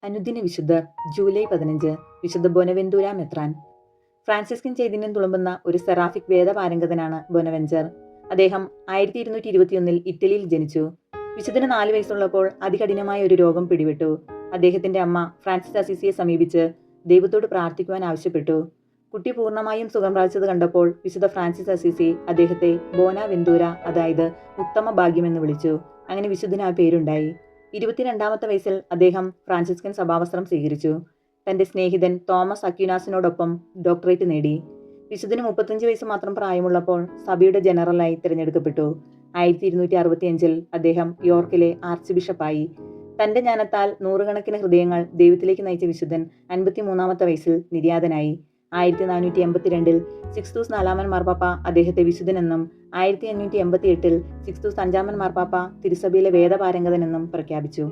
അനുദിന വിശുദ്ധർ ജൂലൈ 15 വിശുദ്ധ ബൊനവെന്തൂര മെത്രാൻ. ഫ്രാൻസിസ്കൻ ചൈതന്യം തുളുമ്പുന്ന ഒരു സെറാഫിക് വേദപാരംഗതനാണ് ബൊനവെഞ്ചർ. അദ്ദേഹം 1221 ഇറ്റലിയിൽ ജനിച്ചു. വിശുദ്ധന് 4 വയസ്സുള്ളപ്പോൾ അതികഠിനമായ ഒരു രോഗം പിടിപെട്ടു. അദ്ദേഹത്തിന്റെ അമ്മ ഫ്രാൻസിസ് അസീസിയെ സമീപിച്ച് ദൈവത്തോട് പ്രാർത്ഥിക്കുവാൻ ആവശ്യപ്പെട്ടു. കുട്ടി പൂർണ്ണമായും സുഖം പ്രാപിച്ചത് കണ്ടപ്പോൾ വിശുദ്ധ ഫ്രാൻസിസ് അസീസി അദ്ദേഹത്തെ ബോനാവെന്തൂര, അതായത് ഉത്തമ ഭാഗ്യമെന്ന് വിളിച്ചു. അങ്ങനെ വിശുദ്ധന് ആ പേരുണ്ടായി. 22-ാമത്തെ വയസ്സിൽ അദ്ദേഹം ഫ്രാൻസിസ്കൻ സഭാവസ്ത്രം സ്വീകരിച്ചു. തന്റെ സ്നേഹിതൻ തോമസ് അക്യുനാസിനോടൊപ്പം ഡോക്ടറേറ്റ് നേടി. വിശുദ്ധന് 35 വയസ്സ് മാത്രം പ്രായമുള്ളപ്പോൾ സഭയുടെ ജനറലായി തിരഞ്ഞെടുക്കപ്പെട്ടു. 1265 അദ്ദേഹം യോർക്കിലെ ആർച്ച് ബിഷപ്പായി. തന്റെ ജ്ഞാനത്താൽ നൂറുകണക്കിന് ഹൃദയങ്ങൾ ദൈവത്തിലേക്ക് നയിച്ച വിശുദ്ധൻ 53-ാമത്തെ വയസ്സിൽ നിര്യാതനായി. 1482 സിക്സ്തൂസ് 4-ാമൻ മാർപ്പാപ്പ അദ്ദേഹത്തെ വിശുദ്ധനെന്നും 1588 സിക്സ്തൂസ് 5-ാമൻ മാർപ്പാപ്പ തിരുസഭയിലെ വേദപാരംഗതനെന്നും പ്രഖ്യാപിച്ചു.